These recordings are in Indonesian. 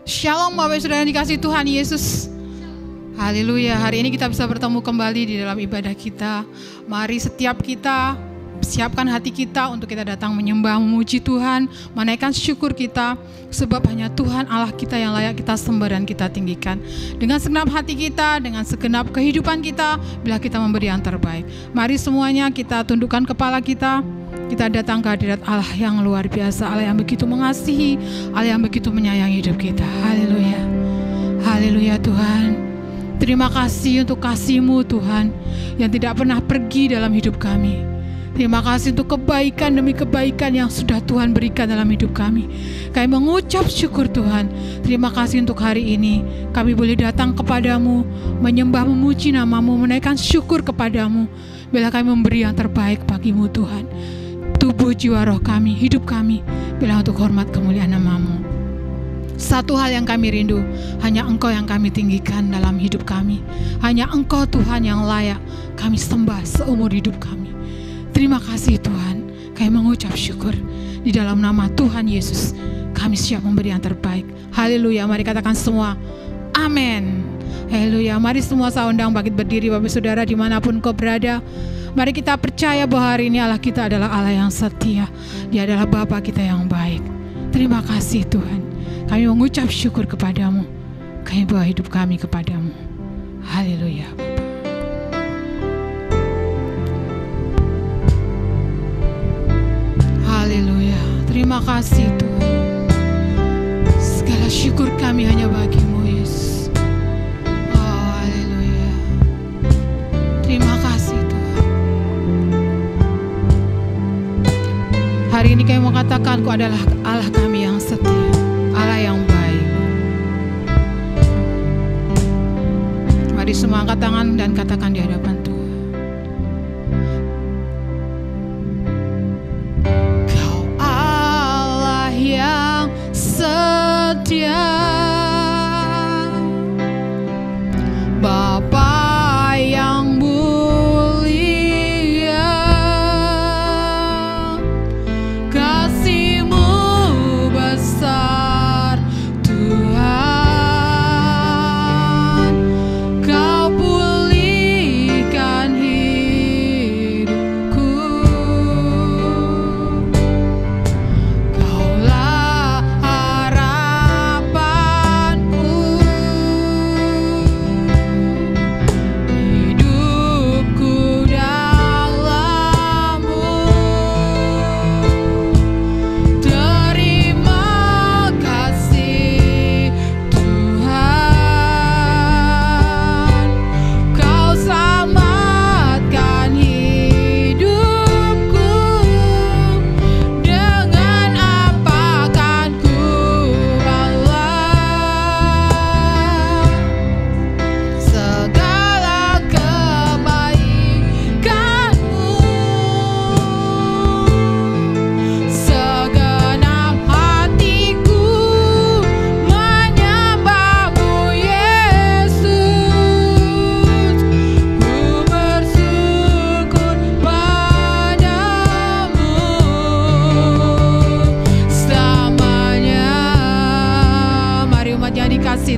Shalom Bapak Saudara yang dikasihi Tuhan Yesus. Haleluya, hari ini kita bisa bertemu kembali di dalam ibadah kita. Mari setiap kita siapkan hati kita untuk kita datang menyembah, memuji Tuhan, menaikkan syukur kita, sebab hanya Tuhan Allah kita yang layak kita sembah dan kita tinggikan. Dengan segenap hati kita, dengan segenap kehidupan kita, bila kita memberi yang terbaik. Mari semuanya kita tundukkan kepala kita. Kita datang ke hadirat Allah yang luar biasa, Allah yang begitu mengasihi, Allah yang begitu menyayangi hidup kita. Haleluya, haleluya Tuhan. Terima kasih untuk kasih-Mu Tuhan, yang tidak pernah pergi dalam hidup kami. Terima kasih untuk kebaikan demi kebaikan yang sudah Tuhan berikan dalam hidup kami. Kami mengucap syukur Tuhan. Terima kasih untuk hari ini kami boleh datang kepadamu, menyembah, memuji nama-Mu, menaikkan syukur kepadamu. Bila kami memberi yang terbaik bagi-Mu Tuhan. Tubuh, jiwa, roh kami, hidup kami, bila untuk hormat kemuliaan nama-Mu. Satu hal yang kami rindu, hanya Engkau yang kami tinggikan dalam hidup kami. Hanya Engkau Tuhan yang layak kami sembah seumur hidup kami. Terima kasih Tuhan, kami mengucap syukur. Di dalam nama Tuhan Yesus, kami siap memberi yang terbaik. Haleluya, mari katakan semua, amin. Haleluya, mari semua saya undang bangkit berdiri Bapak Saudara dimanapun kau berada. Mari kita percaya bahwa hari ini Allah kita adalah Allah yang setia. Dia adalah Bapa kita yang baik. Terima kasih Tuhan. Kami mengucap syukur kepadamu. Kami bawa hidup kami kepadamu. Haleluya Bapa. Haleluya. Terima kasih Tuhan. Segala syukur kami hanya bagi-Mu Yesus. Oh haleluya. Terima kasih Tuhan. Hari ini kami mau katakan Kau adalah Allah kami yang setia, Allah yang baik. Mari semua angkat tangan dan katakan di hadapan Tuhan. Kau Allah yang setia, Bapa yang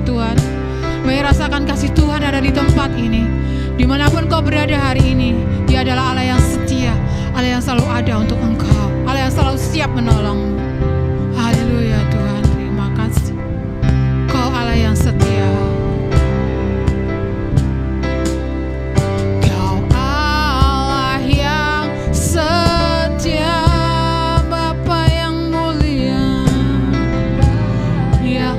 Tuhan, mari rasakan kasih Tuhan ada di tempat ini. Dimanapun kau berada hari ini, Dia adalah Allah yang setia, Allah yang selalu ada untuk engkau, Allah yang selalu siap menolongmu. Haleluya Tuhan, terima kasih. Kau Allah yang setia. Kau Allah yang setia, Bapa yang mulia, yang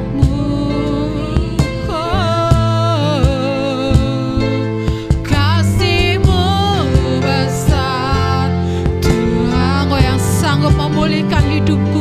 memulihkan hidupku.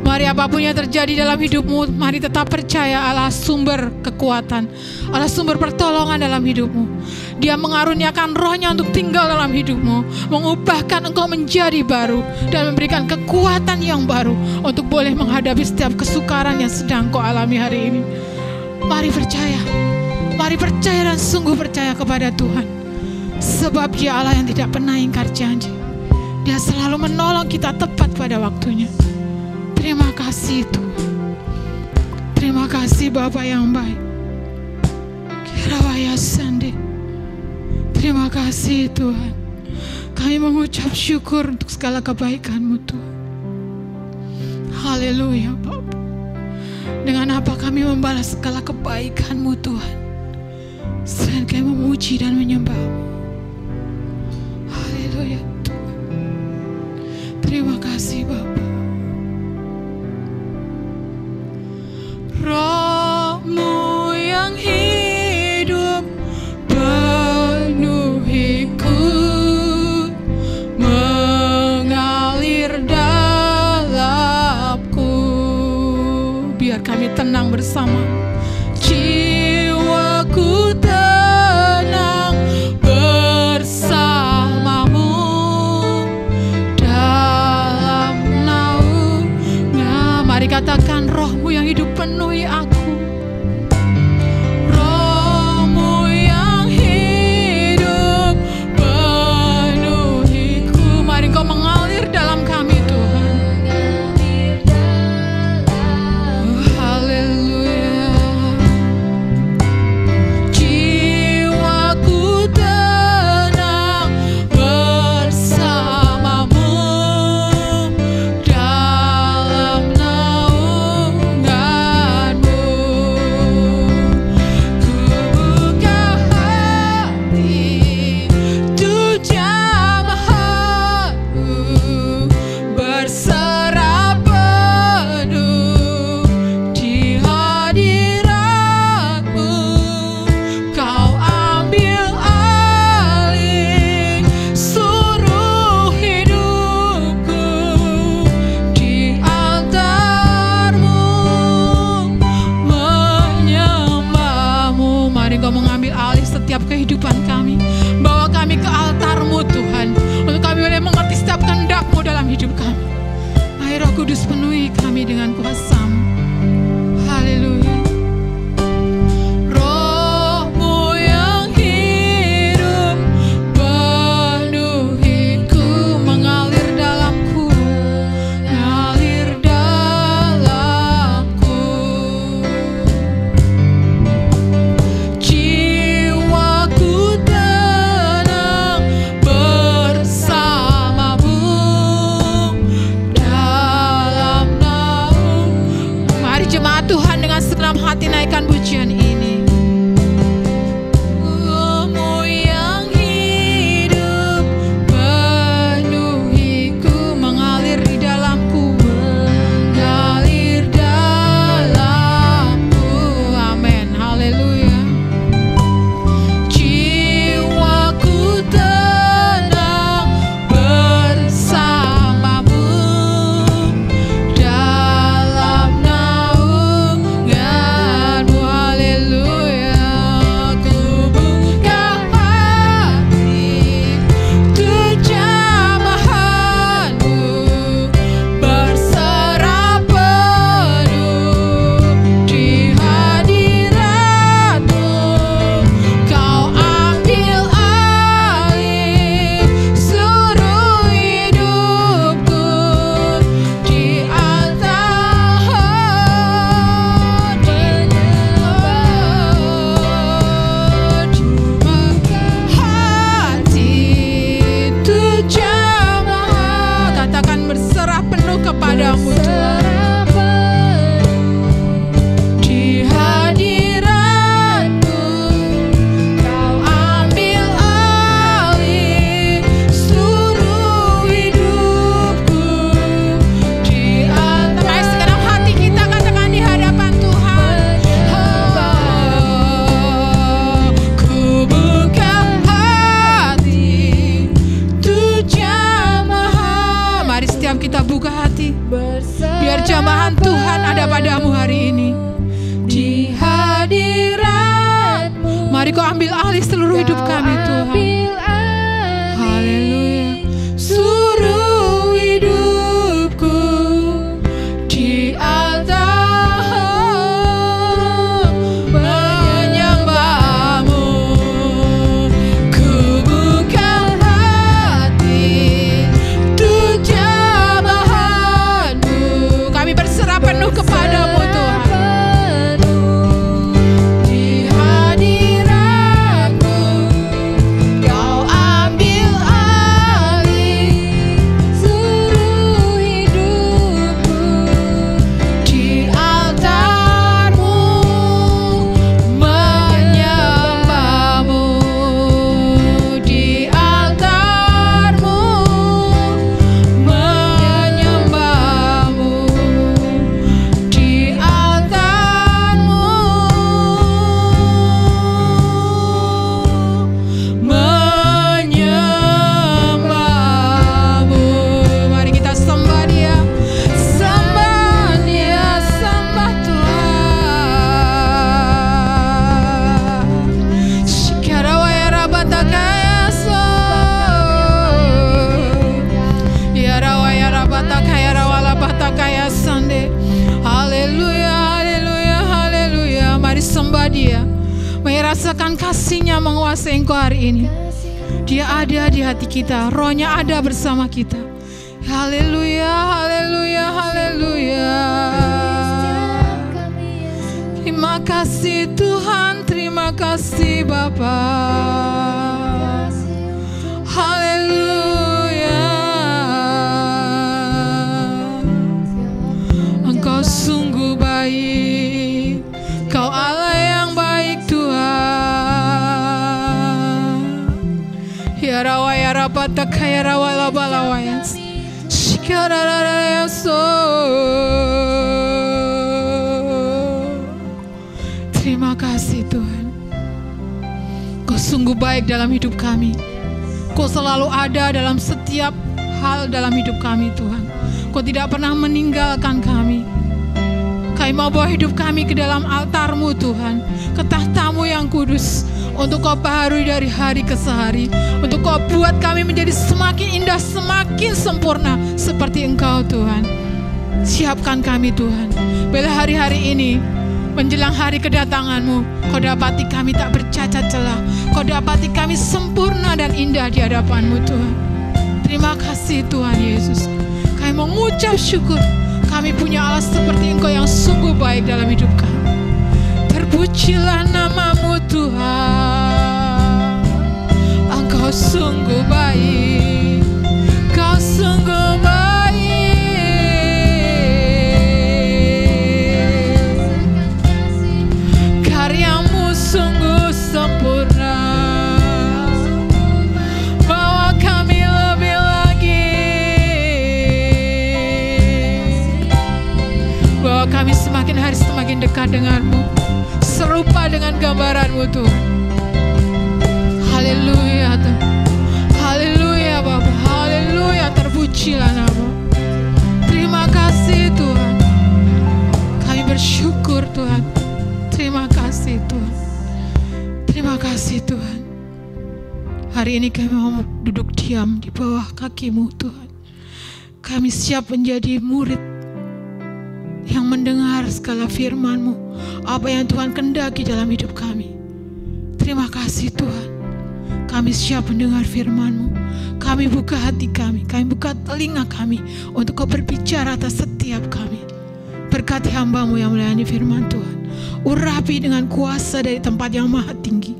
Mari apapun yang terjadi dalam hidupmu, mari tetap percaya Allah sumber kekuatan, Allah sumber pertolongan dalam hidupmu. Dia mengaruniakan rohnya untuk tinggal dalam hidupmu, mengubahkan engkau menjadi baru, dan memberikan kekuatan yang baru untuk boleh menghadapi setiap kesukaran yang sedang kau alami hari ini. Mari percaya dan sungguh percaya kepada Tuhan. Sebab Dia Allah yang tidak pernah ingkar janji. Dia selalu menolong kita tepat pada waktunya. Terima kasih Tuhan. Terima kasih Bapa yang baik. Kirawaya Sande. Terima kasih Tuhan. Kami mengucap syukur untuk segala kebaikan-Mu Tuhan. Haleluya Bapa. Dengan apa kami membalas segala kebaikan-Mu Tuhan, selain kami memuji dan menyembah-Mu. Haleluya Tuhan. Terima kasih Bapa. Roh-Mu yang hidup penuhiku, mengalir dalamku. Biar kami tenang bersama. Jiwaku tenang bersamamu dalam naungnya. Mari katakan, Roh-Mu yang hidup penuhi aku. Roh-Mu yang hidup penuhiku. Mari Engkau mengalir dalam kami Tuhan. Haleluya. buka hati. Biar jambahan Tuhan ada padamu hari ini. Di hadirat-Mu, mari Kau ambil alih seluruh hidup kami Tuhan. Haleluya. Suruh hidupku di altar menyembah-Mu. Ku buka hati untuk jambahan-Mu. Kami berserah penuh kepada-Mu Tuhan. Rasakan kasih-Nya menguasai engkau hari ini. Dia ada di hati kita, Roh-Nya ada bersama kita. Haleluya, haleluya, haleluya. Terima kasih Tuhan, terima kasih Bapa. Haleluya. Engkau sungguh baik, Kau Allah yang baik Ya rawa ya rapata kaya rawa laba lawayas shikararaya so. Terima kasih Tuhan. Kau sungguh baik dalam hidup kami. Kau selalu ada dalam setiap hal dalam hidup kami Tuhan. Kau tidak pernah meninggalkan kami. Kami mau bawa hidup kami ke dalam altar-Mu Tuhan, ke tahta-Mu yang kudus, untuk Kau baharui dari hari ke hari, untuk Kau buat kami menjadi semakin indah, semakin sempurna seperti Engkau Tuhan. Siapkan kami Tuhan, bila hari-hari ini menjelang hari kedatangan-Mu, Kau dapati kami tak bercacat celah, Kau dapati kami sempurna dan indah di hadapan-Mu Tuhan. Terima kasih Tuhan Yesus. Kami mengucap syukur, kami punya Allah seperti Engkau yang sungguh baik dalam hidup kami. Terpujilah nama-Mu Tuhan. Engkau sungguh baik, Kau sungguh baik. Karya-Mu sungguh sempurna. Bawa kami lebih lagi, bawa kami semakin hari semakin dekat dengan-Mu, serupa dengan gambaran-Mu Tuhan. Haleluya Tuhan. Haleluya Bapa. Haleluya, terpujilah nama. Terima kasih Tuhan. Kami bersyukur Tuhan. Terima kasih Tuhan. Terima kasih Tuhan. Hari ini kami mau duduk diam di bawah kaki-Mu Tuhan. Kami siap menjadi murid yang mendengar segala firman-Mu, apa yang Tuhan kehendaki dalam hidup kami. Terima kasih Tuhan. Kami siap mendengar firman-Mu. Kami buka hati kami buka telinga kami untuk Kau berbicara atas setiap kami. Berkati hamba-Mu yang melayani firman Tuhan. Urapi dengan kuasa dari tempat yang maha tinggi,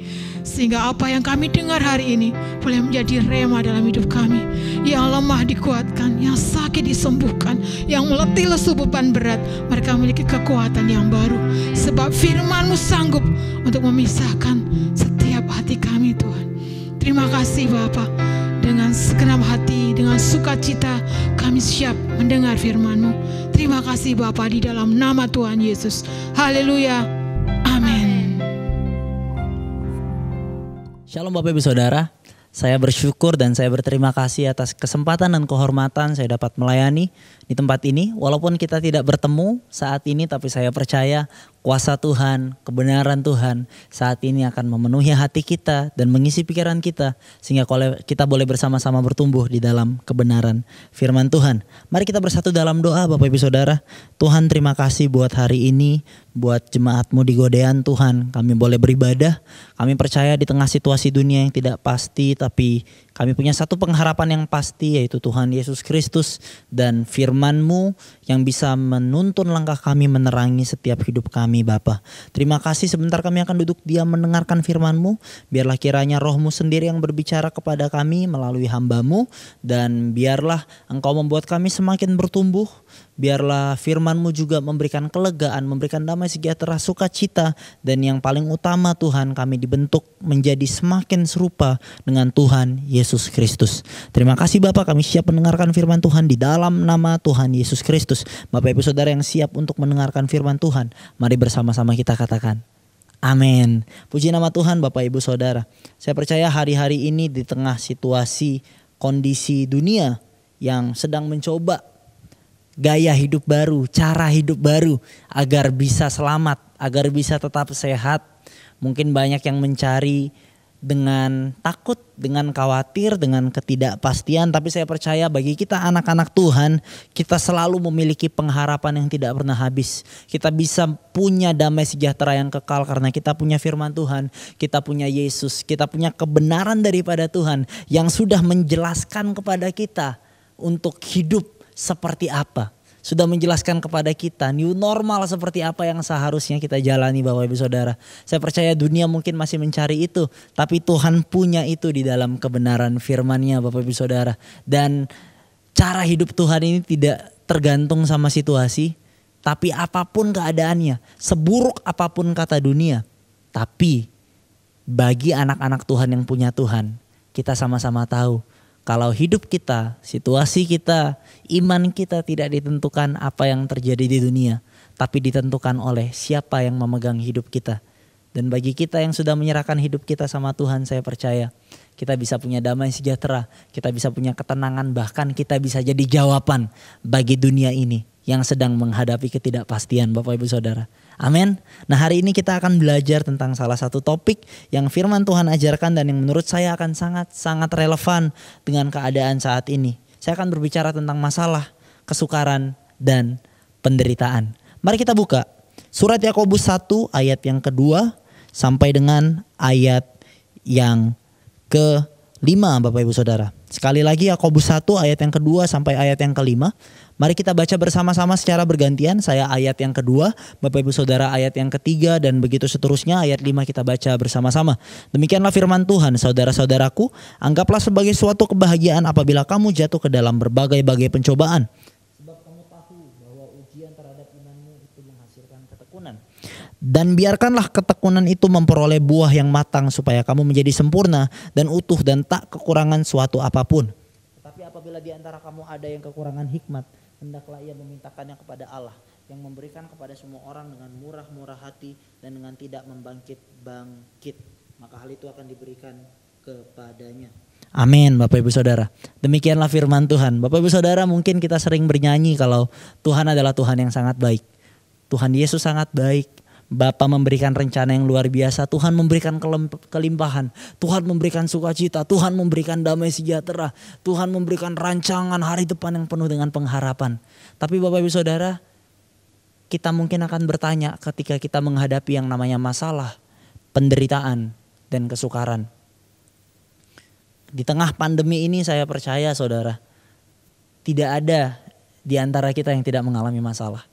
sehingga apa yang kami dengar hari ini boleh menjadi rema dalam hidup kami. Yang lemah dikuatkan, yang sakit disembuhkan, yang meletih lesu beban berat, mereka memiliki kekuatan yang baru. Sebab firman-Mu sanggup untuk memisahkan setiap hati kami Tuhan. Terima kasih Bapa. Dengan segenap hati, dengan sukacita kami siap mendengar firman-Mu. Terima kasih Bapa, di dalam nama Tuhan Yesus. Haleluya. Amin. Shalom Bapak Ibu Saudara. Saya bersyukur dan saya berterima kasih atas kesempatan dan kehormatan saya dapat melayani di tempat ini. Walaupun kita tidak bertemu saat ini, tapi saya percaya kuasa Tuhan, kebenaran Tuhan saat ini akan memenuhi hati kita dan mengisi pikiran kita. Sehingga kita boleh bersama-sama bertumbuh di dalam kebenaran firman Tuhan. Mari kita bersatu dalam doa Bapak Ibu Saudara. Tuhan, terima kasih buat hari ini, buat jemaat-Mu di Godean Tuhan. Kami boleh beribadah. Kami percaya di tengah situasi dunia yang tidak pasti, tapi kami punya satu pengharapan yang pasti, yaitu Tuhan Yesus Kristus dan firman-Mu yang bisa menuntun langkah kami, menerangi setiap hidup kami Bapa. Terima kasih, sebentar kami akan duduk diam mendengarkan firman-Mu. Biarlah kiranya Roh-Mu sendiri yang berbicara kepada kami melalui hamba-Mu, dan biarlah Engkau membuat kami semakin bertumbuh. Biarlah firman-Mu juga memberikan kelegaan, memberikan damai sejahtera, sukacita, dan yang paling utama Tuhan, kami dibentuk menjadi semakin serupa dengan Tuhan Yesus Kristus. Terima kasih Bapak, kami siap mendengarkan firman Tuhan di dalam nama Tuhan Yesus Kristus. Bapak Ibu Saudara yang siap untuk mendengarkan firman Tuhan, mari bersama-sama kita katakan amin. Puji nama Tuhan Bapak Ibu Saudara. Saya percaya hari-hari ini di tengah situasi kondisi dunia yang sedang mencoba gaya hidup baru, cara hidup baru agar bisa selamat, agar bisa tetap sehat. Mungkin banyak yang mencari dengan takut, dengan khawatir, dengan ketidakpastian. Tapi saya percaya bagi kita anak-anak Tuhan, kita selalu memiliki pengharapan yang tidak pernah habis. Kita bisa punya damai sejahtera yang kekal karena kita punya firman Tuhan, kita punya Yesus, kita punya kebenaran daripada Tuhan yang sudah menjelaskan kepada kita untuk hidup seperti apa. Sudah menjelaskan kepada kita new normal seperti apa yang seharusnya kita jalani Bapak Ibu Saudara. Saya percaya dunia mungkin masih mencari itu, tapi Tuhan punya itu di dalam kebenaran firman-Nya Bapak Ibu Saudara. Dan cara hidup Tuhan ini tidak tergantung sama situasi, tapi apapun keadaannya, seburuk apapun kata dunia, tapi bagi anak-anak Tuhan yang punya Tuhan, kita sama-sama tahu kalau hidup kita, situasi kita, iman kita tidak ditentukan apa yang terjadi di dunia, tapi ditentukan oleh siapa yang memegang hidup kita. Dan bagi kita yang sudah menyerahkan hidup kita sama Tuhan, saya percaya kita bisa punya damai sejahtera, kita bisa punya ketenangan, bahkan kita bisa jadi jawaban bagi dunia ini yang sedang menghadapi ketidakpastian Bapak Ibu Saudara. Amin. Nah, hari ini kita akan belajar tentang salah satu topik yang firman Tuhan ajarkan dan yang menurut saya akan sangat relevan dengan keadaan saat ini. Saya akan berbicara tentang masalah, kesukaran, dan penderitaan. Mari kita buka surat Yakobus 1 ayat yang kedua sampai dengan ayat yang ke-5 Bapak Ibu Saudara. Sekali lagi Yakobus 1 ayat yang kedua sampai ayat yang ke-5. Mari kita baca bersama-sama secara bergantian. Saya ayat yang kedua, Bapak Ibu Saudara ayat yang ketiga, dan begitu seterusnya ayat 5 kita baca bersama-sama. Demikianlah firman Tuhan, saudara-saudaraku, anggaplah sebagai suatu kebahagiaan apabila kamu jatuh ke dalam berbagai-bagai pencobaan. Sebab kamu tahu bahwa ujian terhadap imanmu itu menghasilkan ketekunan. Dan biarkanlah ketekunan itu memperoleh buah yang matang supaya kamu menjadi sempurna dan utuh dan tak kekurangan suatu apapun. Tetapi apabila di antara kamu ada yang kekurangan hikmat, hendaklah ia memintakannya kepada Allah yang memberikan kepada semua orang dengan murah-murah hati dan dengan tidak membangkit-bangkit. Maka hal itu akan diberikan kepadanya. Amin Bapak Ibu Saudara. Demikianlah firman Tuhan. Bapak Ibu Saudara, mungkin kita sering bernyanyi kalau Tuhan adalah Tuhan yang sangat baik. Tuhan Yesus sangat baik. Bapa memberikan rencana yang luar biasa. Tuhan memberikan kelimpahan. Tuhan memberikan sukacita. Tuhan memberikan damai sejahtera. Tuhan memberikan rancangan hari depan yang penuh dengan pengharapan. Tapi Bapak Ibu Saudara, kita mungkin akan bertanya ketika kita menghadapi yang namanya masalah, penderitaan, dan kesukaran. Di tengah pandemi ini saya percaya Saudara, tidak ada di antara kita yang tidak mengalami masalah.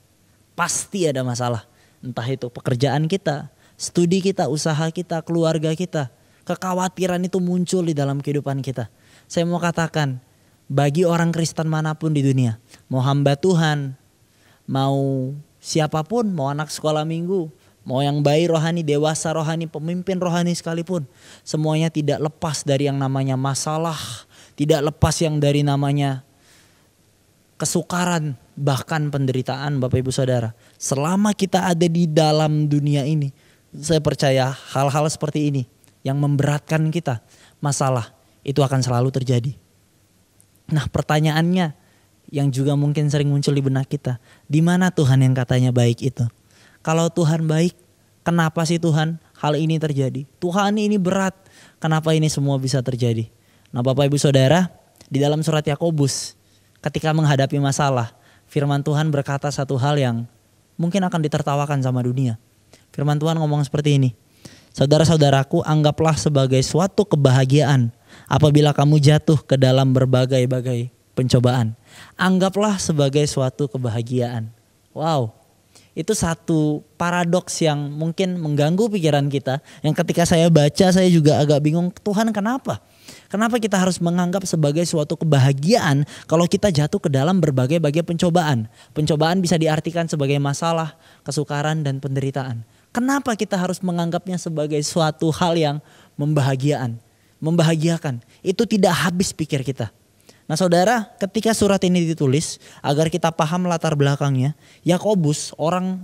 Pasti ada masalah. Entah itu pekerjaan kita, studi kita, usaha kita, keluarga kita. Kekhawatiran itu muncul di dalam kehidupan kita. Saya mau katakan, bagi orang Kristen manapun di dunia, mau hamba Tuhan, mau siapapun, mau anak sekolah minggu, mau yang bayi rohani, dewasa rohani, pemimpin rohani sekalipun, semuanya tidak lepas dari yang namanya masalah, tidak lepas yang dari namanya kesukaran, bahkan penderitaan Bapak Ibu Saudara. Selama kita ada di dalam dunia ini, saya percaya hal-hal seperti ini yang memberatkan kita, masalah, itu akan selalu terjadi. Nah, pertanyaannya yang juga mungkin sering muncul di benak kita, di mana Tuhan yang katanya baik itu? Kalau Tuhan baik, kenapa sih Tuhan hal ini terjadi? Tuhan ini berat, kenapa ini semua bisa terjadi? Nah, Bapak Ibu Saudara, di dalam surat Yakobus, ketika menghadapi masalah, firman Tuhan berkata satu hal yang mungkin akan ditertawakan sama dunia. Firman Tuhan ngomong seperti ini, saudara-saudaraku, anggaplah sebagai suatu kebahagiaan apabila kamu jatuh ke dalam berbagai-bagai pencobaan. Anggaplah sebagai suatu kebahagiaan. Wow, itu satu paradoks yang mungkin mengganggu pikiran kita. Yang ketika saya baca saya juga agak bingung, Tuhan kenapa? Kenapa kita harus menganggap sebagai suatu kebahagiaan kalau kita jatuh ke dalam berbagai-bagai pencobaan? Pencobaan bisa diartikan sebagai masalah, kesukaran, dan penderitaan. Kenapa kita harus menganggapnya sebagai suatu hal yang membahagiakan? Itu tidak habis pikir kita. Nah saudara, ketika surat ini ditulis agar kita paham latar belakangnya, Yakobus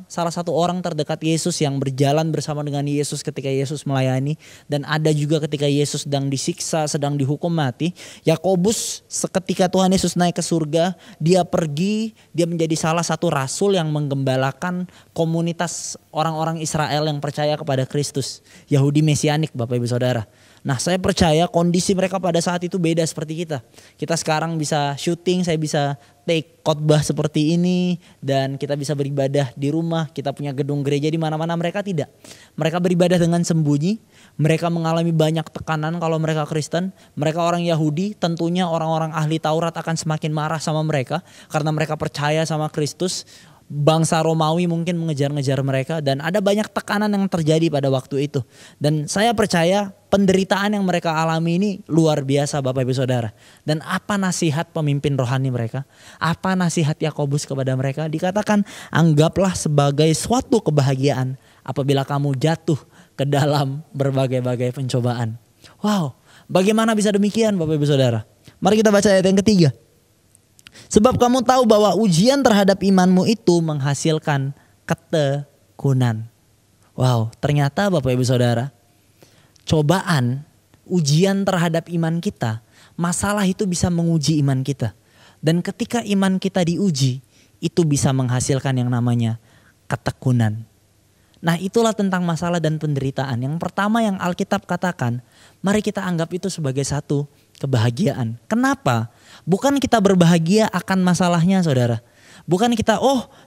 salah satu orang terdekat Yesus yang berjalan bersama dengan Yesus ketika Yesus melayani, dan ada juga ketika Yesus sedang disiksa, sedang dihukum mati. Yakobus seketika Tuhan Yesus naik ke surga, dia menjadi salah satu rasul yang menggembalakan komunitas orang-orang Israel yang percaya kepada Kristus, Yahudi Mesianik, Bapak Ibu Saudara. Nah, saya percaya kondisi mereka pada saat itu beda seperti kita. Kita sekarang bisa syuting, saya bisa take khotbah seperti ini, dan kita bisa beribadah di rumah. Kita punya gedung gereja di mana-mana, mereka tidak. Mereka beribadah dengan sembunyi. Mereka mengalami banyak tekanan kalau mereka Kristen. Mereka orang Yahudi, tentunya orang-orang ahli Taurat akan semakin marah sama mereka karena mereka percaya sama Kristus. Bangsa Romawi mungkin mengejar-ngejar mereka, dan ada banyak tekanan yang terjadi pada waktu itu. Dan saya percaya penderitaan yang mereka alami ini luar biasa, Bapak Ibu Saudara. Dan apa nasihat pemimpin rohani mereka? Apa nasihat Yakobus kepada mereka? Dikatakan, anggaplah sebagai suatu kebahagiaan apabila kamu jatuh ke dalam berbagai-bagai pencobaan. Wow, bagaimana bisa demikian, Bapak Ibu Saudara? Mari kita baca ayat yang ketiga. Sebab kamu tahu bahwa ujian terhadap imanmu itu menghasilkan ketekunan. Wow, ternyata Bapak Ibu Saudara, cobaan, ujian terhadap iman kita, masalah itu bisa menguji iman kita. Dan ketika iman kita diuji, itu bisa menghasilkan yang namanya ketekunan. Nah, itulah tentang masalah dan penderitaan. Yang pertama yang Alkitab katakan, mari kita anggap itu sebagai satu kebahagiaan. Kenapa? Bukan kita berbahagia akan masalahnya, saudara. Bukan kita,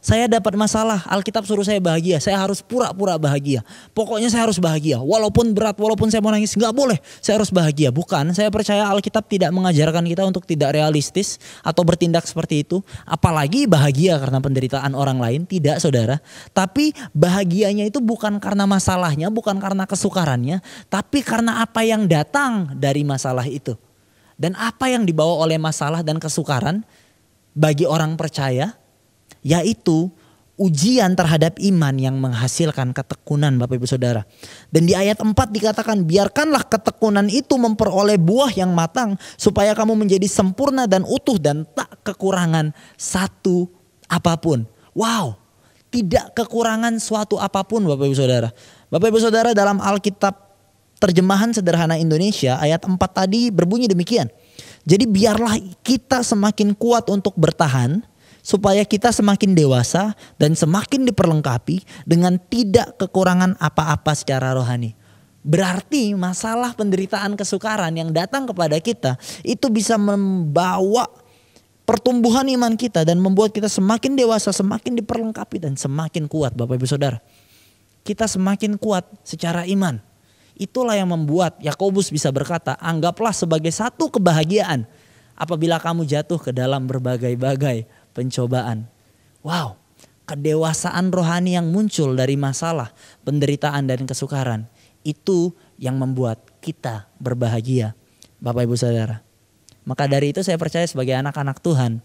saya dapat masalah, Alkitab suruh saya bahagia, saya harus pura-pura bahagia. Pokoknya saya harus bahagia, walaupun berat, walaupun saya mau nangis, gak boleh, saya harus bahagia. Bukan, saya percaya Alkitab tidak mengajarkan kita untuk tidak realistis atau bertindak seperti itu. Apalagi bahagia karena penderitaan orang lain, tidak saudara. Tapi bahagianya itu bukan karena masalahnya, bukan karena kesukarannya, tapi karena apa yang datang dari masalah itu. Dan apa yang dibawa oleh masalah dan kesukaran bagi orang percaya, yaitu ujian terhadap iman yang menghasilkan ketekunan, Bapak Ibu Saudara. Dan di ayat 4 dikatakan, biarkanlah ketekunan itu memperoleh buah yang matang, supaya kamu menjadi sempurna dan utuh dan tak kekurangan satu apapun. Wow, tidak kekurangan suatu apapun, Bapak Ibu Saudara. Bapak Ibu Saudara, dalam Alkitab Terjemahan Sederhana Indonesia ayat 4 tadi berbunyi demikian. Jadi biarlah kita semakin kuat untuk bertahan, supaya kita semakin dewasa dan semakin diperlengkapi dengan tidak kekurangan apa-apa secara rohani. Berarti masalah, penderitaan, kesukaran yang datang kepada kita itu bisa membawa pertumbuhan iman kita dan membuat kita semakin dewasa, semakin diperlengkapi dan semakin kuat, Bapak Ibu Saudara. Kita semakin kuat secara iman. Itulah yang membuat Yakobus bisa berkata, anggaplah sebagai satu kebahagiaan apabila kamu jatuh ke dalam berbagai-bagai pencobaan. Wow, kedewasaan rohani yang muncul dari masalah, penderitaan dan kesukaran, itu yang membuat kita berbahagia, Bapak Ibu Saudara. Maka dari itu saya percaya sebagai anak-anak Tuhan,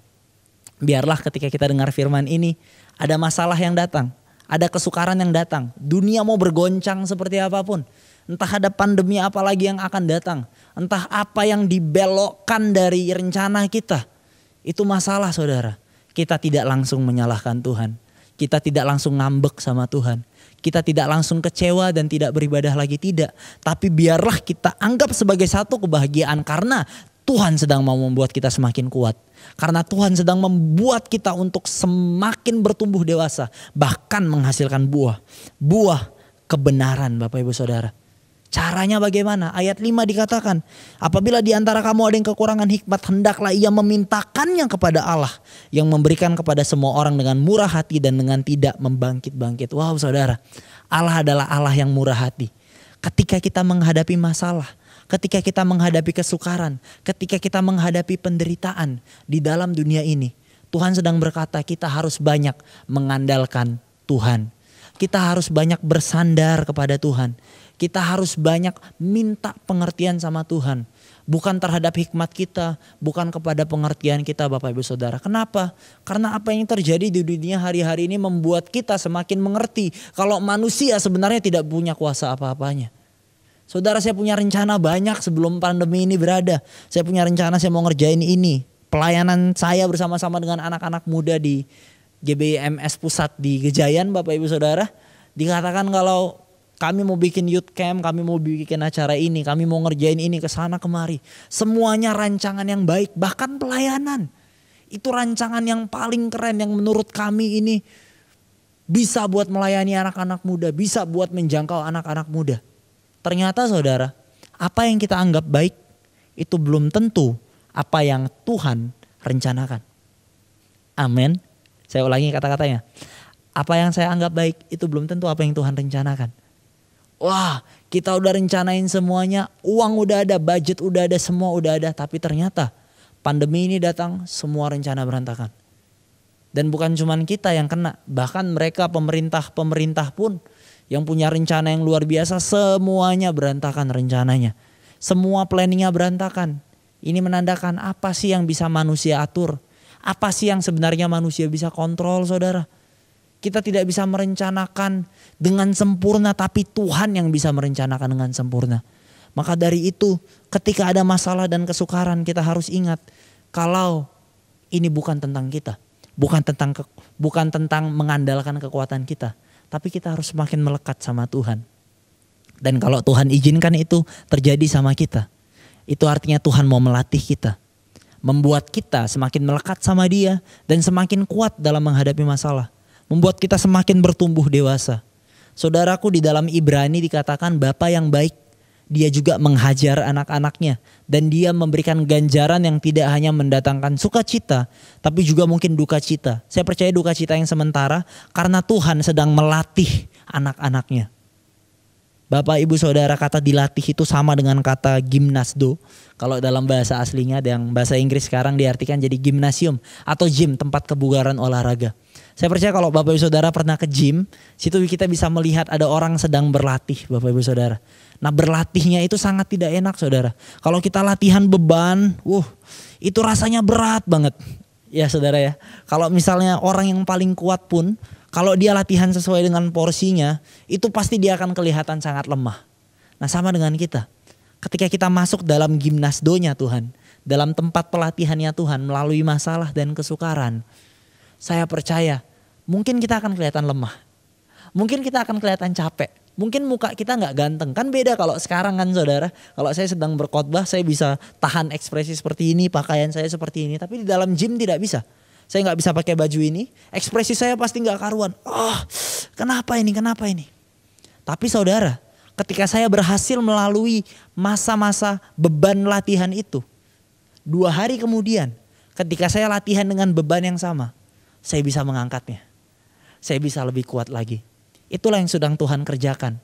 biarlah ketika kita dengar firman ini, ada masalah yang datang, ada kesukaran yang datang, dunia mau bergoncang seperti apapun, entah ada pandemi apa lagi yang akan datang, entah apa yang dibelokkan dari rencana kita, itu masalah saudara. Kita tidak langsung menyalahkan Tuhan. Kita tidak langsung ngambek sama Tuhan. Kita tidak langsung kecewa dan tidak beribadah lagi, tidak. Tapi biarlah kita anggap sebagai satu kebahagiaan karena Tuhan sedang mau membuat kita semakin kuat. Karena Tuhan sedang membuat kita untuk semakin bertumbuh dewasa. Bahkan menghasilkan buah. Buah kebenaran Bapak Ibu Saudara. Caranya bagaimana? Ayat 5 dikatakan, apabila di antara kamu ada yang kekurangan hikmat, hendaklah ia memintakannya kepada Allah yang memberikan kepada semua orang dengan murah hati dan dengan tidak membangkit-bangkit. Wow saudara, Allah adalah Allah yang murah hati. Ketika kita menghadapi masalah, ketika kita menghadapi kesukaran, ketika kita menghadapi penderitaan di dalam dunia ini, Tuhan sedang berkata kita harus banyak mengandalkan Tuhan. Kita harus banyak bersandar kepada Tuhan. Kita harus banyak minta pengertian sama Tuhan. Bukan terhadap hikmat kita, bukan kepada pengertian kita Bapak Ibu Saudara. Kenapa? Karena apa yang terjadi di dunia hari-hari ini membuat kita semakin mengerti kalau manusia sebenarnya tidak punya kuasa apa-apanya. Saudara, saya punya rencana banyak sebelum pandemi ini berada. Saya punya rencana, saya mau ngerjain ini. Pelayanan saya bersama-sama dengan anak-anak muda di GBIMS Pusat di Gejayan Bapak Ibu Saudara. Dikatakan kalau kami mau bikin youth camp, kami mau bikin acara ini, kami mau ngerjain ini kesana kemari. Semuanya rancangan yang baik, bahkan pelayanan. Itu rancangan yang paling keren yang menurut kami ini bisa buat melayani anak-anak muda, bisa buat menjangkau anak-anak muda. Ternyata saudara, apa yang kita anggap baik itu belum tentu apa yang Tuhan rencanakan. Amin. Saya ulangi kata-katanya. Apa yang saya anggap baik itu belum tentu apa yang Tuhan rencanakan. Wah, kita udah rencanain semuanya, uang udah ada, budget udah ada, semua udah ada. Tapi ternyata pandemi ini datang, semua rencana berantakan. Dan bukan cuma kita yang kena, bahkan mereka pemerintah pun yang punya rencana yang luar biasa, semuanya berantakan rencananya. Semua planningnya berantakan. Ini menandakan apa sih yang bisa manusia atur? Apa sih yang sebenarnya manusia bisa kontrol saudara? Kita tidak bisa merencanakan dengan sempurna, tapi Tuhan yang bisa merencanakan dengan sempurna. Maka dari itu ketika ada masalah dan kesukaran kita harus ingat kalau ini bukan tentang kita. Bukan tentang mengandalkan kekuatan kita. Tapi kita harus semakin melekat sama Tuhan. Dan kalau Tuhan izinkan itu terjadi sama kita, itu artinya Tuhan mau melatih kita. Membuat kita semakin melekat sama Dia dan semakin kuat dalam menghadapi masalah. Membuat kita semakin bertumbuh dewasa. Saudaraku, di dalam Ibrani dikatakan Bapa yang baik, Dia juga menghajar anak-anaknya. Dan Dia memberikan ganjaran yang tidak hanya mendatangkan sukacita, tapi juga mungkin duka cita. Saya percaya duka cita yang sementara karena Tuhan sedang melatih anak-anaknya. Bapak ibu saudara, kata dilatih itu sama dengan kata gimnasdo. Kalau dalam bahasa aslinya, yang bahasa Inggris sekarang diartikan jadi gimnasium atau gym, tempat kebugaran olahraga. Saya percaya kalau Bapak ibu saudara pernah ke gym, situ kita bisa melihat ada orang sedang berlatih Bapak ibu saudara. Nah berlatihnya itu sangat tidak enak saudara. Kalau kita latihan beban, itu rasanya berat banget. Ya saudara ya, kalau misalnya orang yang paling kuat pun, kalau dia latihan sesuai dengan porsinya, itu pasti dia akan kelihatan sangat lemah. Nah sama dengan kita. Ketika kita masuk dalam gimnasdonya Tuhan, dalam tempat pelatihannya Tuhan melalui masalah dan kesukaran, saya percaya mungkin kita akan kelihatan lemah. Mungkin kita akan kelihatan capek. Mungkin muka kita gak ganteng. Kan beda kalau sekarang kan saudara. Kalau saya sedang berkhotbah saya bisa tahan ekspresi seperti ini, pakaian saya seperti ini. Tapi di dalam gym tidak bisa. Saya gak bisa pakai baju ini, ekspresi saya pasti gak karuan. Kenapa ini? Tapi saudara, ketika saya berhasil melalui masa-masa beban latihan itu, 2 hari kemudian ketika saya latihan dengan beban yang sama, saya bisa mengangkatnya. Saya bisa lebih kuat lagi. Itulah yang sedang Tuhan kerjakan.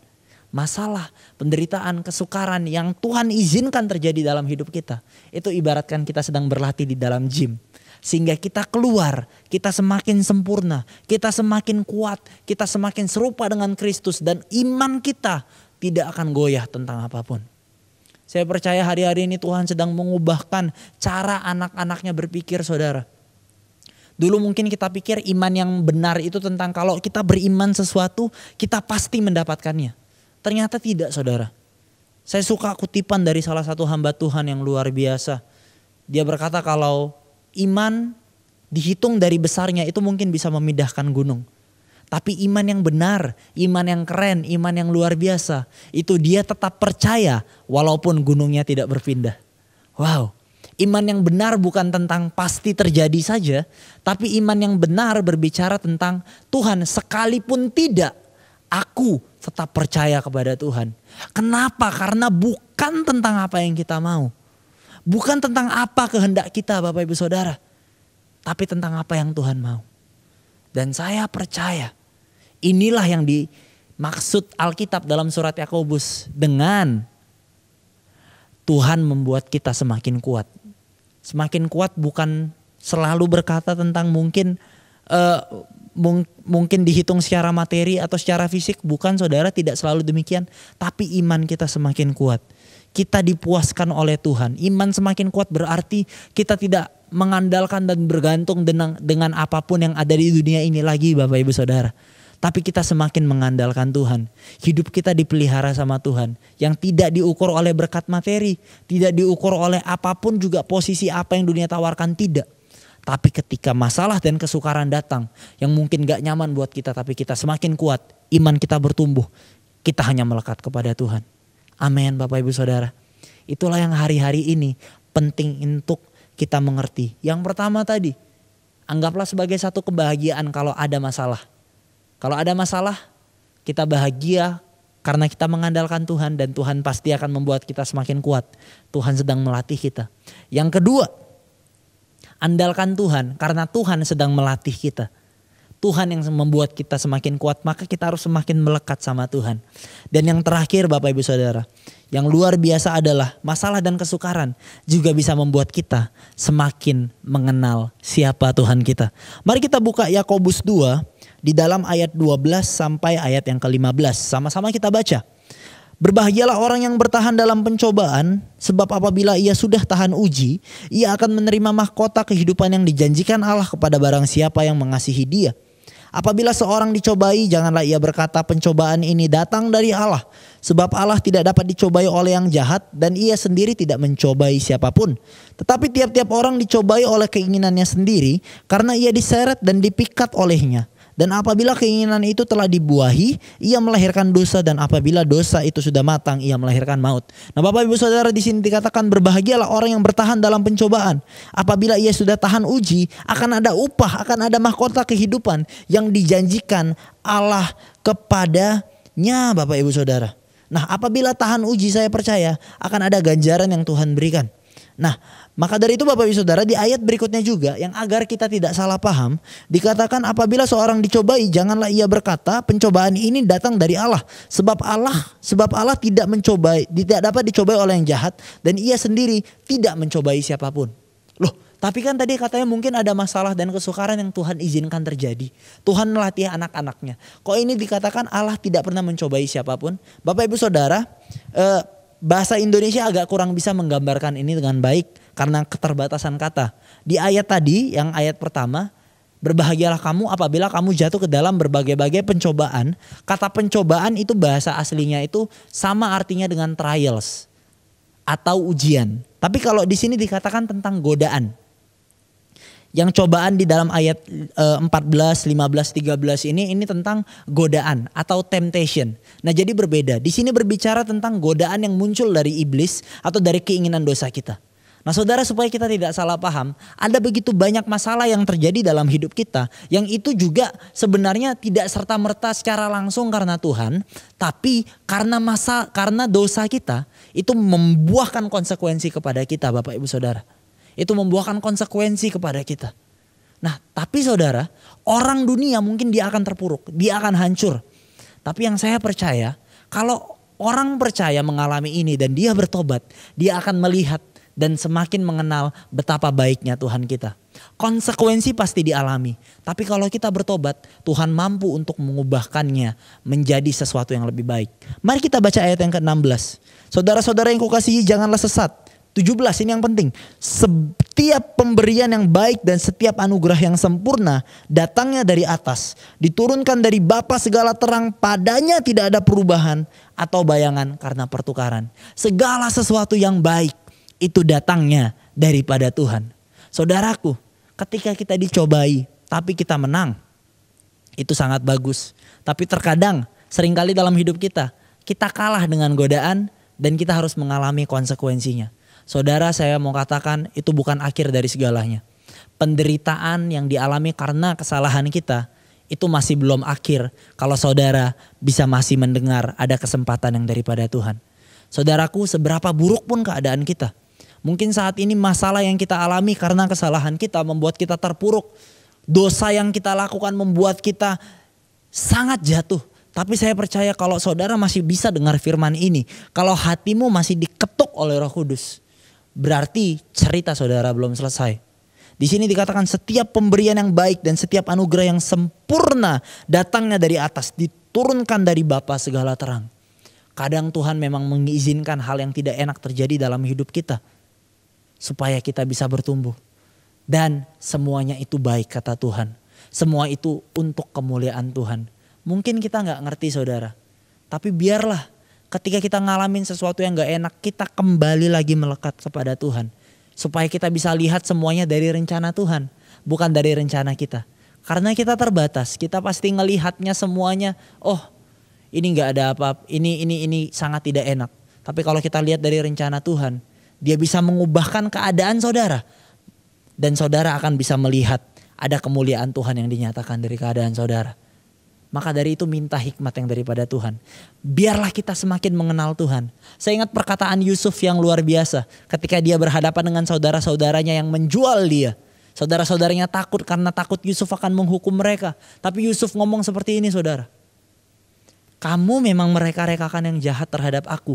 Masalah, penderitaan, kesukaran yang Tuhan izinkan terjadi dalam hidup kita, itu ibaratkan kita sedang berlatih di dalam gym. Sehingga kita keluar, kita semakin sempurna, kita semakin kuat, kita semakin serupa dengan Kristus. Dan iman kita tidak akan goyah tentang apapun. Saya percaya hari-hari ini Tuhan sedang mengubahkan cara anak-anaknya berpikir saudara. Dulu mungkin kita pikir iman yang benar itu tentang kalau kita beriman sesuatu, kita pasti mendapatkannya. Ternyata tidak saudara. Saya suka kutipan dari salah satu hamba Tuhan yang luar biasa. Dia berkata kalau iman dihitung dari besarnya itu mungkin bisa memindahkan gunung. Tapi iman yang benar, iman yang keren, iman yang luar biasa, itu dia tetap percaya walaupun gunungnya tidak berpindah. Wow, iman yang benar bukan tentang pasti terjadi saja, tapi iman yang benar berbicara tentang Tuhan sekalipun tidak, aku tetap percaya kepada Tuhan. Kenapa? Karena bukan tentang apa yang kita mau. Bukan tentang apa kehendak kita Bapak Ibu Saudara. Tapi tentang apa yang Tuhan mau. Dan saya percaya inilah yang dimaksud Alkitab dalam surat Yakobus dengan Tuhan membuat kita semakin kuat. Semakin kuat bukan selalu berkata tentang mungkin dihitung secara materi atau secara fisik. Bukan saudara, tidak selalu demikian. Tapi iman kita semakin kuat. Kita dipuaskan oleh Tuhan. Iman semakin kuat berarti kita tidak mengandalkan dan bergantung dengan apapun yang ada di dunia ini lagi Bapak Ibu Saudara. Tapi kita semakin mengandalkan Tuhan. Hidup kita dipelihara sama Tuhan. Yang tidak diukur oleh berkat materi. Tidak diukur oleh apapun juga posisi apa yang dunia tawarkan. Tidak. Tapi ketika masalah dan kesukaran datang. Yang mungkin gak nyaman buat kita. Tapi kita semakin kuat. Iman kita bertumbuh. Kita hanya melekat kepada Tuhan. Amin Bapak Ibu Saudara. Itulah yang hari-hari ini penting untuk kita mengerti. Yang pertama tadi. Anggaplah sebagai satu kebahagiaan kalau ada masalah. Kalau ada masalah, kita bahagia karena kita mengandalkan Tuhan dan Tuhan pasti akan membuat kita semakin kuat. Tuhan sedang melatih kita. Yang kedua, andalkan Tuhan karena Tuhan sedang melatih kita. Tuhan yang membuat kita semakin kuat, maka kita harus semakin melekat sama Tuhan. Dan yang terakhir Bapak Ibu Saudara, yang luar biasa adalah masalah dan kesukaran juga bisa membuat kita semakin mengenal siapa Tuhan kita. Mari kita buka Yakobus 2 di dalam ayat 12 sampai ayat yang ke-15. Sama-sama kita baca. Berbahagialah orang yang bertahan dalam pencobaan, sebab apabila ia sudah tahan uji, ia akan menerima mahkota kehidupan yang dijanjikan Allah kepada barang siapa yang mengasihi dia. Apabila seorang dicobai, janganlah ia berkata pencobaan ini datang dari Allah. Sebab Allah tidak dapat dicobai oleh yang jahat dan ia sendiri tidak mencobai siapapun. Tetapi tiap-tiap orang dicobai oleh keinginannya sendiri karena ia diseret dan dipikat olehnya. Dan apabila keinginan itu telah dibuahi, ia melahirkan dosa, dan apabila dosa itu sudah matang, ia melahirkan maut. Nah Bapak Ibu Saudara, di sini dikatakan berbahagialah orang yang bertahan dalam pencobaan. Apabila ia sudah tahan uji, akan ada upah, akan ada mahkota kehidupan yang dijanjikan Allah kepadanya Bapak Ibu Saudara. Nah apabila tahan uji, saya percaya akan ada ganjaran yang Tuhan berikan. Nah, maka dari itu Bapak Ibu Saudara, di ayat berikutnya juga yang agar kita tidak salah paham, dikatakan apabila seorang dicobai, janganlah ia berkata pencobaan ini datang dari Allah. Sebab Allah tidak dapat dicobai oleh yang jahat dan ia sendiri tidak mencobai siapapun. Loh, tapi kan tadi katanya mungkin ada masalah dan kesukaran yang Tuhan izinkan terjadi. Tuhan melatih anak-anaknya. Kok ini dikatakan Allah tidak pernah mencobai siapapun? Bapak Ibu Saudara, bahasa Indonesia agak kurang bisa menggambarkan ini dengan baik karena keterbatasan kata. Di ayat tadi, yang ayat pertama, berbahagialah kamu apabila kamu jatuh ke dalam berbagai-bagai pencobaan. Kata pencobaan itu bahasa aslinya itu sama artinya dengan trials atau ujian. Tapi kalau di sini dikatakan tentang godaan. Yang cobaan di dalam ayat 14, 15, 13 ini tentang godaan atau temptation. Nah jadi berbeda. Di sini berbicara tentang godaan yang muncul dari iblis atau dari keinginan dosa kita. Nah saudara, supaya kita tidak salah paham, ada begitu banyak masalah yang terjadi dalam hidup kita. Yang itu juga sebenarnya tidak serta-merta secara langsung karena Tuhan. Tapi karena dosa kita itu membuahkan konsekuensi kepada kita Bapak Ibu Saudara. Itu membuahkan konsekuensi kepada kita. Nah tapi saudara, orang dunia mungkin dia akan terpuruk, dia akan hancur. Tapi yang saya percaya, kalau orang percaya mengalami ini dan dia bertobat, dia akan melihat dan semakin mengenal betapa baiknya Tuhan kita. Konsekuensi pasti dialami, tapi kalau kita bertobat, Tuhan mampu untuk mengubahkannya menjadi sesuatu yang lebih baik. Mari kita baca ayat yang ke-16. Saudara-saudara yang kukasihi, janganlah sesat. 17 ini yang penting. Setiap pemberian yang baik dan setiap anugerah yang sempurna datangnya dari atas, diturunkan dari Bapa segala terang, padanya tidak ada perubahan atau bayangan karena pertukaran. Segala sesuatu yang baik itu datangnya daripada Tuhan. Saudaraku, ketika kita dicobai tapi kita menang, Itu sangat bagus. Tapi terkadang seringkali dalam hidup kita kalah dengan godaan dan kita harus mengalami konsekuensinya. Saudara, saya mau katakan itu bukan akhir dari segalanya. Penderitaan yang dialami karena kesalahan kita itu masih belum akhir kalau saudara bisa masih mendengar ada kesempatan yang daripada Tuhan. Saudaraku, seberapa buruk pun keadaan kita, mungkin saat ini masalah yang kita alami karena kesalahan kita membuat kita terpuruk. Dosa yang kita lakukan membuat kita sangat jatuh. Tapi saya percaya kalau saudara masih bisa dengar firman ini, kalau hatimu masih diketuk oleh Roh Kudus, berarti cerita saudara belum selesai. Di sini dikatakan setiap pemberian yang baik dan setiap anugerah yang sempurna datangnya dari atas, diturunkan dari Bapa segala terang. Kadang Tuhan memang mengizinkan hal yang tidak enak terjadi dalam hidup kita supaya kita bisa bertumbuh. Dan semuanya itu baik kata Tuhan. Semua itu untuk kemuliaan Tuhan. Mungkin kita gak ngerti saudara. Tapi biarlah ketika kita ngalamin sesuatu yang gak enak, kita kembali lagi melekat kepada Tuhan. Supaya kita bisa lihat semuanya dari rencana Tuhan, bukan dari rencana kita. Karena kita terbatas, kita pasti ngelihatnya semuanya, oh ini gak ada apa-apa, ini sangat tidak enak. Tapi kalau kita lihat dari rencana Tuhan, Dia bisa mengubahkan keadaan saudara. Dan saudara akan bisa melihat ada kemuliaan Tuhan yang dinyatakan dari keadaan saudara. Maka dari itu minta hikmat yang daripada Tuhan. Biarlah kita semakin mengenal Tuhan. Saya ingat perkataan Yusuf yang luar biasa. Ketika dia berhadapan dengan saudara-saudaranya yang menjual dia. Saudara-saudaranya takut karena takut Yusuf akan menghukum mereka. Tapi Yusuf ngomong seperti ini saudara. Kamu memang mereka-rekakan yang jahat terhadap aku.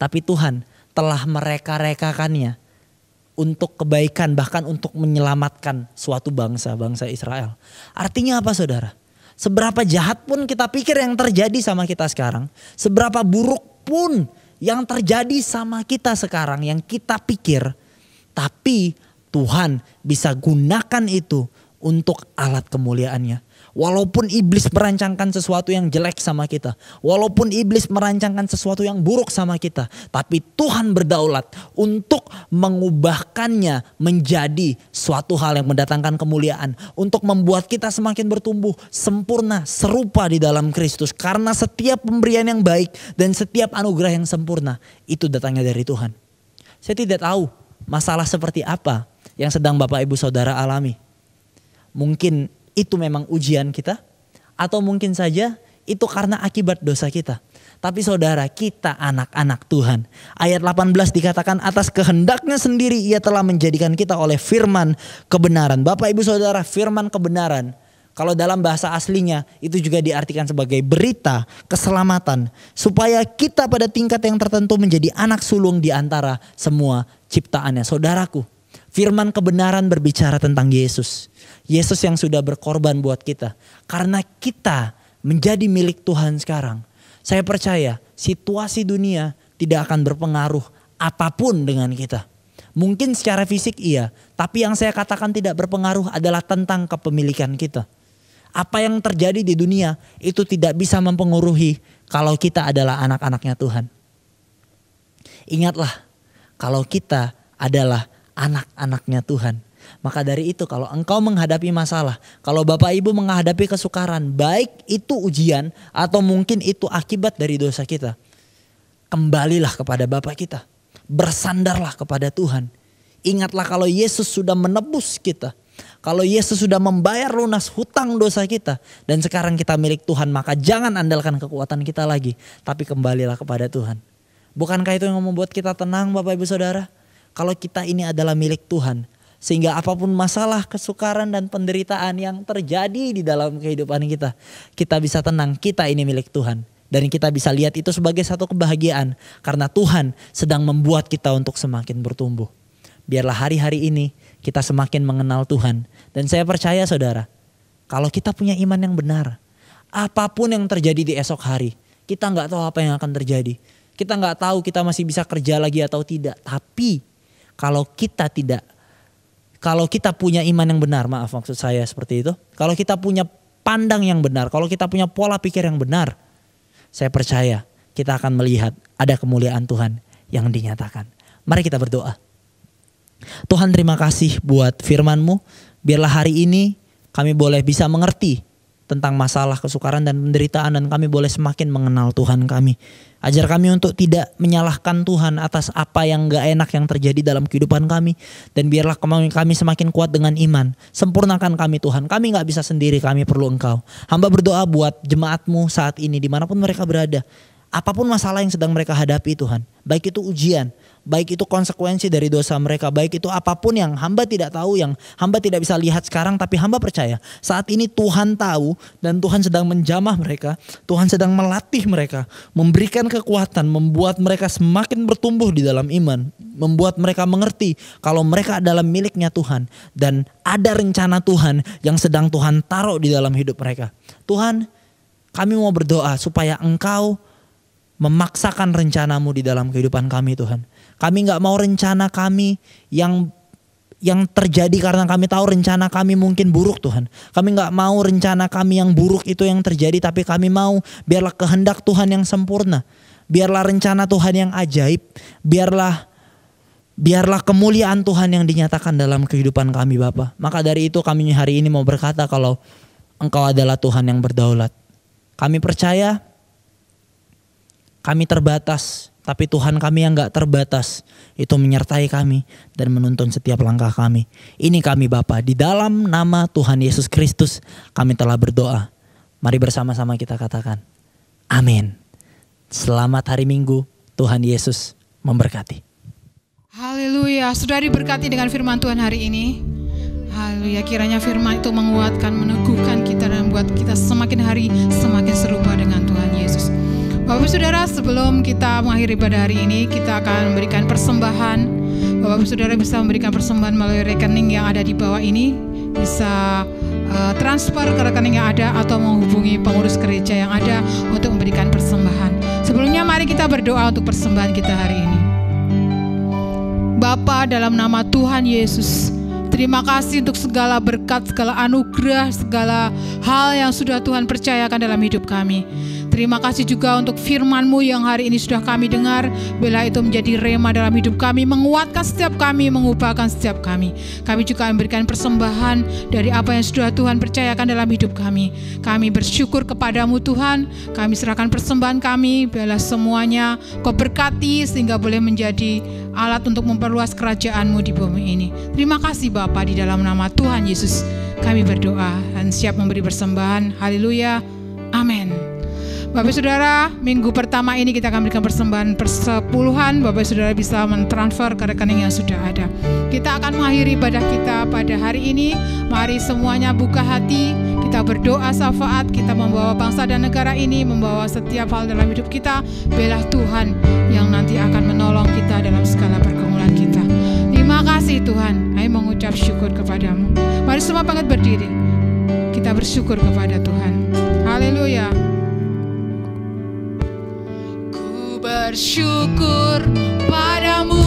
Tapi Tuhan telah mereka-rekakannya untuk kebaikan, bahkan untuk menyelamatkan suatu bangsa Israel. Artinya apa saudara? Seberapa jahat pun kita pikir yang terjadi sama kita sekarang, seberapa buruk pun yang terjadi sama kita sekarang yang kita pikir, tapi Tuhan bisa gunakan itu untuk alat kemuliaannya. Walaupun iblis merancangkan sesuatu yang jelek sama kita. Walaupun iblis merancangkan sesuatu yang buruk sama kita. Tapi Tuhan berdaulat untuk mengubahkannya menjadi suatu hal yang mendatangkan kemuliaan. Untuk membuat kita semakin bertumbuh sempurna serupa di dalam Kristus. Karena setiap pemberian yang baik dan setiap anugerah yang sempurna itu datangnya dari Tuhan. Saya tidak tahu masalah seperti apa yang sedang Bapak Ibu Saudara alami. Mungkin itu memang ujian kita, atau mungkin saja itu karena akibat dosa kita. Tapi saudara, kita anak-anak Tuhan. Ayat 18 dikatakan atas kehendaknya sendiri ia telah menjadikan kita oleh firman kebenaran. Bapak Ibu Saudara, firman kebenaran, kalau dalam bahasa aslinya itu juga diartikan sebagai berita keselamatan. Supaya kita pada tingkat yang tertentu menjadi anak sulung di antara semua ciptaannya. Saudaraku, firman kebenaran berbicara tentang Yesus. Yesus yang sudah berkorban buat kita. Karena kita menjadi milik Tuhan sekarang. Saya percaya situasi dunia tidak akan berpengaruh apapun dengan kita. Mungkin secara fisik iya. Tapi yang saya katakan tidak berpengaruh adalah tentang kepemilikan kita. Apa yang terjadi di dunia itu tidak bisa mempengaruhi kalau kita adalah anak-anaknya Tuhan. Ingatlah kalau kita adalah anak-anaknya Tuhan. Maka dari itu kalau engkau menghadapi masalah, kalau Bapak Ibu menghadapi kesukaran, baik itu ujian atau mungkin itu akibat dari dosa kita, kembalilah kepada Bapa kita. Bersandarlah kepada Tuhan. Ingatlah kalau Yesus sudah menebus kita. Kalau Yesus sudah membayar lunas hutang dosa kita. Dan sekarang kita milik Tuhan, maka jangan andalkan kekuatan kita lagi. Tapi kembalilah kepada Tuhan. Bukankah itu yang membuat kita tenang Bapak Ibu Saudara? Kalau kita ini adalah milik Tuhan. Sehingga apapun masalah, kesukaran dan penderitaan yang terjadi di dalam kehidupan kita, kita bisa tenang, kita ini milik Tuhan. Dan kita bisa lihat itu sebagai satu kebahagiaan. Karena Tuhan sedang membuat kita untuk semakin bertumbuh. Biarlah hari-hari ini kita semakin mengenal Tuhan. Dan saya percaya saudara, kalau kita punya iman yang benar, apapun yang terjadi di esok hari, kita gak tahu apa yang akan terjadi. Kita gak tahu kita masih bisa kerja lagi atau tidak. Tapi kalau kita punya iman yang benar, maaf maksud saya seperti itu. Kalau kita punya pandang yang benar, kalau kita punya pola pikir yang benar, saya percaya kita akan melihat ada kemuliaan Tuhan yang dinyatakan. Mari kita berdoa. Tuhan terima kasih buat firman-Mu. Biarlah hari ini kami boleh bisa mengerti tentang masalah, kesukaran dan penderitaan, dan kami boleh semakin mengenal Tuhan kami. Ajar kami untuk tidak menyalahkan Tuhan atas apa yang gak enak yang terjadi dalam kehidupan kami. Dan biarlah kami semakin kuat dengan iman. Sempurnakan kami Tuhan, kami gak bisa sendiri, kami perlu Engkau. Hamba berdoa buat jemaat-Mu saat ini dimanapun mereka berada. Apapun masalah yang sedang mereka hadapi Tuhan, baik itu ujian, baik itu konsekuensi dari dosa mereka, baik itu apapun yang hamba tidak tahu, yang hamba tidak bisa lihat sekarang, tapi hamba percaya saat ini Tuhan tahu dan Tuhan sedang menjamah mereka, Tuhan sedang melatih mereka, memberikan kekuatan, membuat mereka semakin bertumbuh di dalam iman, membuat mereka mengerti kalau mereka adalah miliknya Tuhan dan ada rencana Tuhan yang sedang Tuhan taruh di dalam hidup mereka. Tuhan, kami mau berdoa supaya Engkau memaksakan rencanamu di dalam kehidupan kami Tuhan. Kami gak mau rencana kami yang terjadi karena kami tahu rencana kami mungkin buruk Tuhan. Kami gak mau rencana kami yang buruk itu yang terjadi, tapi kami mau biarlah kehendak Tuhan yang sempurna. Biarlah rencana Tuhan yang ajaib. Biarlah kemuliaan Tuhan yang dinyatakan dalam kehidupan kami Bapa. Maka dari itu kami hari ini mau berkata kalau Engkau adalah Tuhan yang berdaulat. Kami percaya kami terbatas, tapi Tuhan kami yang gak terbatas itu menyertai kami dan menuntun setiap langkah kami. Ini kami Bapa, di dalam nama Tuhan Yesus Kristus kami telah berdoa. Mari bersama-sama kita katakan amin. Selamat hari Minggu, Tuhan Yesus memberkati. Haleluya, sudah diberkati dengan firman Tuhan hari ini. Haleluya, kiranya firman itu menguatkan, meneguhkan kita dan membuat kita semakin hari semakin serupa dengan Tuhan Yesus. Bapak Saudara, sebelum kita mengakhiri ibadah hari ini, kita akan memberikan persembahan. Bapak Saudara bisa memberikan persembahan melalui rekening yang ada di bawah ini. Bisa transfer ke rekening yang ada atau menghubungi pengurus gereja yang ada untuk memberikan persembahan. Sebelumnya mari kita berdoa untuk persembahan kita hari ini. Bapa, dalam nama Tuhan Yesus, terima kasih untuk segala berkat, segala anugerah, segala hal yang sudah Tuhan percayakan dalam hidup kami. Terima kasih juga untuk firman-Mu yang hari ini sudah kami dengar. Bila itu menjadi rema dalam hidup kami, menguatkan setiap kami, mengubahkan setiap kami. Kami juga memberikan persembahan dari apa yang sudah Tuhan percayakan dalam hidup kami. Kami bersyukur kepadamu Tuhan. Kami serahkan persembahan kami. Biarlah semuanya Kau berkati sehingga boleh menjadi alat untuk memperluas kerajaan-Mu di bumi ini. Terima kasih Bapa, di dalam nama Tuhan Yesus kami berdoa dan siap memberi persembahan. Haleluya. Amin. Bapak Saudara, minggu pertama ini kita akan berikan persembahan persepuluhan. Bapak Saudara bisa mentransfer ke rekening yang sudah ada. Kita akan mengakhiri ibadah kita pada hari ini. Mari semuanya buka hati, kita berdoa syafaat, kita membawa bangsa dan negara ini, membawa setiap hal dalam hidup kita. Biarlah Tuhan yang nanti akan menolong kita dalam segala pergumulan kita. Terima kasih Tuhan, kami mengucap syukur kepadamu. Mari semua bangkit berdiri. Kita bersyukur kepada Tuhan. Haleluya. Bersyukur padamu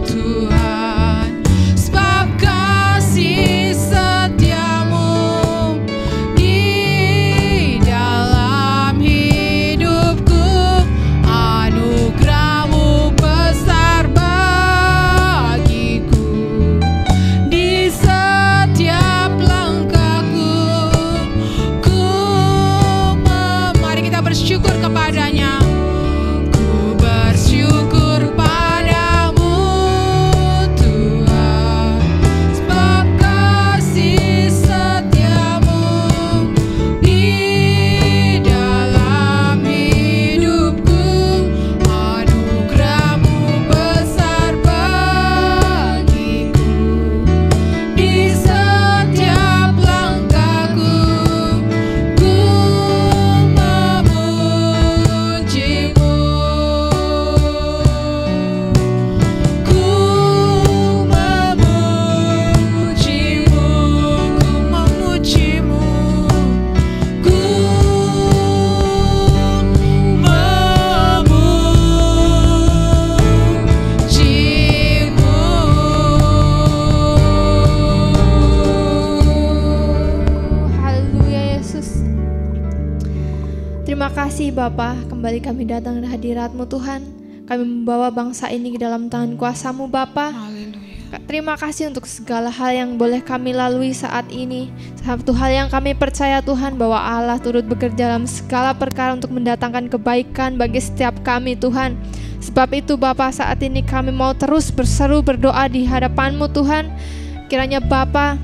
Tuhan, sebab kasih setiamu di dalam hidupku, anugerahmu besar bagiku di setiap langkahku. Mari kita bersyukur kepadanya. Terima kasih Bapa, kembali kami datang di hadirat-Mu Tuhan. Kami membawa bangsa ini ke dalam tangan kuasa-Mu Bapa. Haleluya. Terima kasih untuk segala hal yang boleh kami lalui saat ini. Satu hal yang kami percaya Tuhan, bahwa Allah turut bekerja dalam segala perkara untuk mendatangkan kebaikan bagi setiap kami Tuhan. Sebab itu Bapa, saat ini kami mau terus berseru berdoa di hadapan-Mu Tuhan. Kiranya Bapa,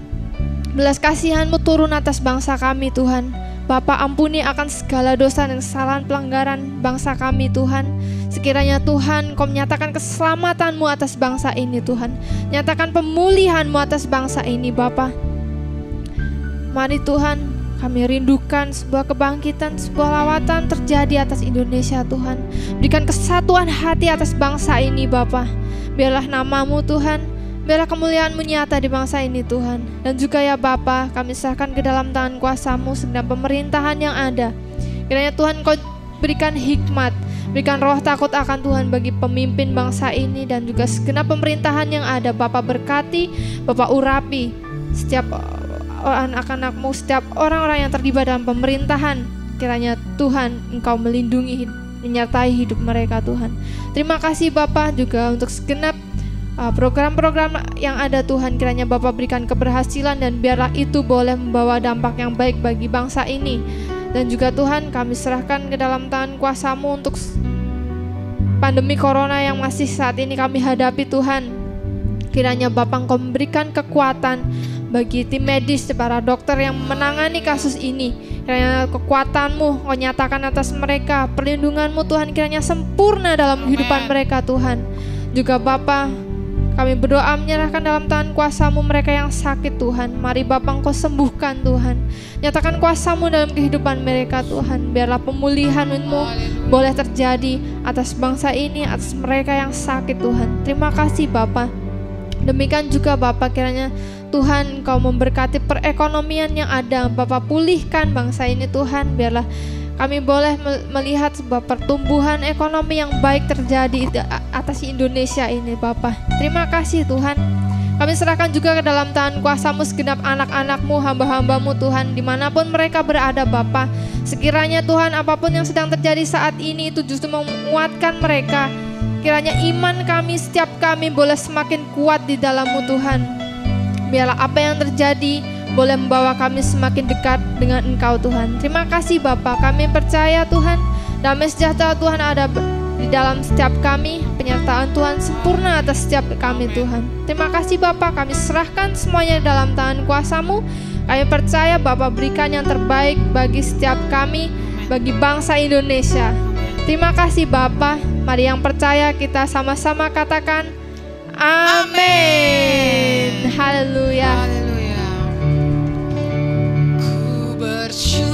belas kasihan-Mu turun atas bangsa kami Tuhan. Bapa, ampuni akan segala dosa dan kesalahan pelanggaran bangsa kami Tuhan. Sekiranya Tuhan, Kau menyatakan keselamatan-Mu atas bangsa ini Tuhan. Nyatakan pemulihan-Mu atas bangsa ini Bapa. Mari Tuhan, kami rindukan sebuah kebangkitan, sebuah lawatan terjadi atas Indonesia Tuhan. Berikan kesatuan hati atas bangsa ini Bapa. Biarlah nama-Mu Tuhan, biarlah kemuliaan-Mu nyata di bangsa ini Tuhan. Dan juga ya Bapa, kami serahkan ke dalam tangan kuasa-Mu segenap pemerintahan yang ada. Kiranya Tuhan Kau berikan hikmat, berikan roh takut akan Tuhan bagi pemimpin bangsa ini dan juga segenap pemerintahan yang ada. Bapa berkati, Bapa urapi setiap anak-anak-Mu, setiap orang-orang yang terlibat dalam pemerintahan. Kiranya Tuhan Engkau melindungi, menyertai hidup mereka Tuhan. Terima kasih Bapa juga untuk segenap program-program yang ada Tuhan. Kiranya Bapa berikan keberhasilan dan biarlah itu boleh membawa dampak yang baik bagi bangsa ini. Dan juga Tuhan, kami serahkan ke dalam tangan kuasa-Mu untuk pandemi corona yang masih saat ini kami hadapi Tuhan. Kiranya Bapa Engkau memberikan kekuatan bagi tim medis, para dokter yang menangani kasus ini. Kiranya kekuatan-Mu Kau nyatakan atas mereka, perlindungan-Mu Tuhan kiranya sempurna dalam kehidupan mereka Tuhan. Juga Bapa, kami berdoa menyerahkan dalam tangan kuasa-Mu mereka yang sakit Tuhan. Mari Bapa Engkau sembuhkan Tuhan. Nyatakan kuasa-Mu dalam kehidupan mereka Tuhan. Biarlah pemulihan-Mu boleh terjadi atas bangsa ini, atas mereka yang sakit Tuhan. Terima kasih Bapa. Demikian juga Bapa, kiranya Tuhan Engkau memberkati perekonomian yang ada. Bapa pulihkan bangsa ini Tuhan. Biarlah kami boleh melihat sebuah pertumbuhan ekonomi yang baik terjadi atas Indonesia ini Bapa. Terima kasih Tuhan. Kami serahkan juga ke dalam tangan kuasa-Mu segenap anak-anak-Mu, hamba-hamba-Mu Tuhan, dimanapun mereka berada Bapa. Sekiranya Tuhan, apapun yang sedang terjadi saat ini itu justru menguatkan mereka. Kiranya iman kami, setiap kami boleh semakin kuat di dalam-Mu Tuhan. Biarlah apa yang terjadi boleh membawa kami semakin dekat dengan Engkau Tuhan. Terima kasih Bapa, kami percaya Tuhan, damai sejahtera Tuhan ada di dalam setiap kami. Penyertaan Tuhan sempurna atas setiap kami Tuhan. Terima kasih Bapa, kami serahkan semuanya dalam tangan kuasa-Mu. Kami percaya Bapa berikan yang terbaik bagi setiap kami, bagi bangsa Indonesia. Terima kasih Bapa. Mari yang percaya kita sama-sama katakan amin. Haleluya. Ku bersyukur